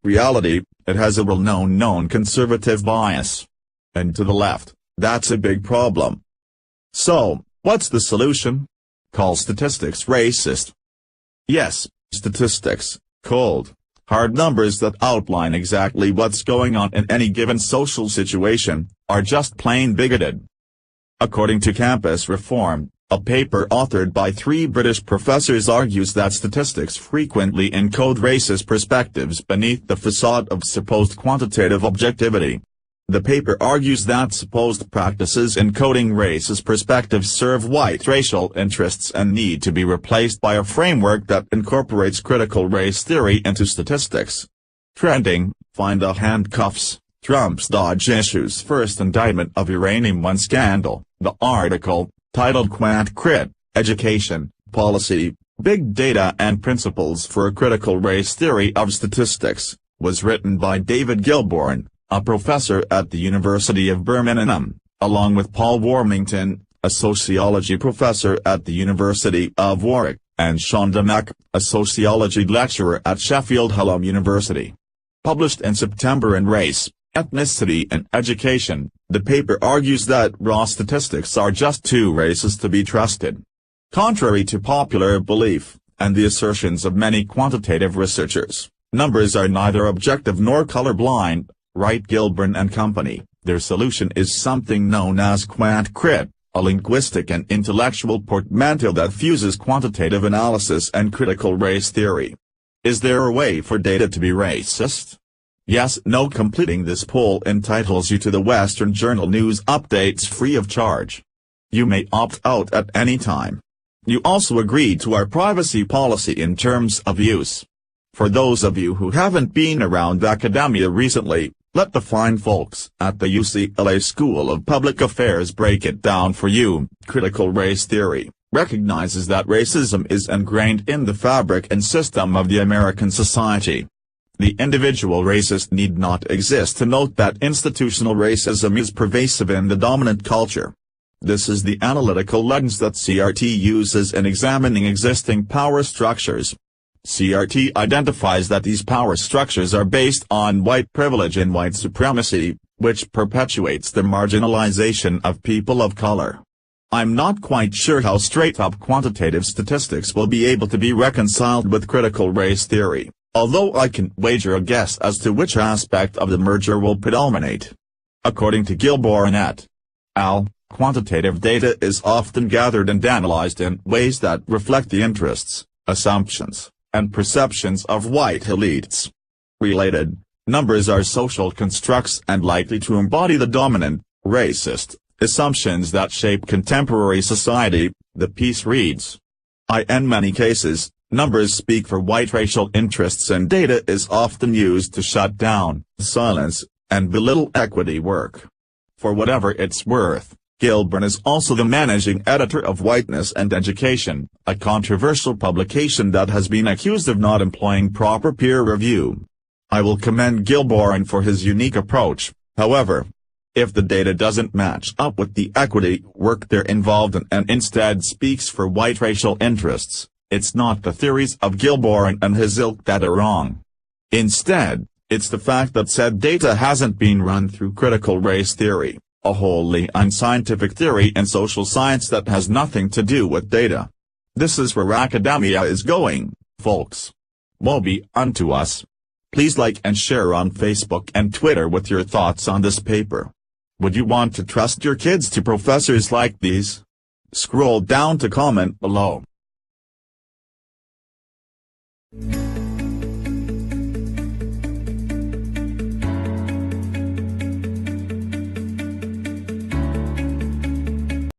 reality, it has a well-known conservative bias. And to the left, that's a big problem. So, what's the solution? Call statistics racist. Yes, statistics, cold, hard numbers that outline exactly what's going on in any given social situation, are just plain bigoted. According to Campus Reform, a paper authored by 3 British professors argues that statistics frequently encode racist perspectives beneath the facade of supposed quantitative objectivity. The paper argues that supposed practices encoding racist perspectives serve white racial interests and need to be replaced by a framework that incorporates critical race theory into statistics. Trending, find the handcuffs, Trump's dodge issues first indictment of Uranium One scandal. The article, titled Quant Crit, Education, Policy, Big Data and Principles for a Critical Race Theory of Statistics, was written by David Gilbourne, a professor at the University of Birmingham, along with Paul Warmington, a sociology professor at the University of Warwick, and Shonda Mack, a sociology lecturer at Sheffield Hallam University. Published in September in Race, Ethnicity and Education, the paper argues that raw statistics are just too racist to be trusted. Contrary to popular belief, and the assertions of many quantitative researchers, numbers are neither objective nor colorblind, write Gilbourne and company. Their solution is something known as Quant Crit, a linguistic and intellectual portmanteau that fuses quantitative analysis and critical race theory. Is there a way for data to be racist? Yes, no. Completing this poll entitles you to the Western Journal News updates free of charge. You may opt out at any time. You also agree to our privacy policy in terms of use. For those of you who haven't been around academia recently, let the fine folks at the UCLA School of Public Affairs break it down for you. Critical race theory recognizes that racism is ingrained in the fabric and system of the American society. The individual racist need not exist to note that institutional racism is pervasive in the dominant culture. This is the analytical lens that CRT uses in examining existing power structures. CRT identifies that these power structures are based on white privilege and white supremacy, which perpetuates the marginalization of people of color. I'm not quite sure how straight-up quantitative statistics will be able to be reconciled with critical race theory, although I can wager a guess as to which aspect of the merger will predominate. According to Gilbourne et al., quantitative data is often gathered and analyzed in ways that reflect the interests, assumptions, and perceptions of white elites. Related, numbers are social constructs and likely to embody the dominant, racist, assumptions that shape contemporary society, the piece reads. In many cases, numbers speak for white racial interests and data is often used to shut down, silence, and belittle equity work. For whatever it's worth, Gilbourne is also the managing editor of Whiteness and Education, a controversial publication that has been accused of not employing proper peer review. I will commend Gilbourne for his unique approach, however. If the data doesn't match up with the equity work they're involved in and instead speaks for white racial interests, it's not the theories of Gilbourne and his ilk that are wrong. Instead, it's the fact that said data hasn't been run through critical race theory, a wholly unscientific theory in social science that has nothing to do with data. This is where academia is going, folks. Woe be unto us. Please like and share on Facebook and Twitter with your thoughts on this paper. Would you want to trust your kids to professors like these? Scroll down to comment below.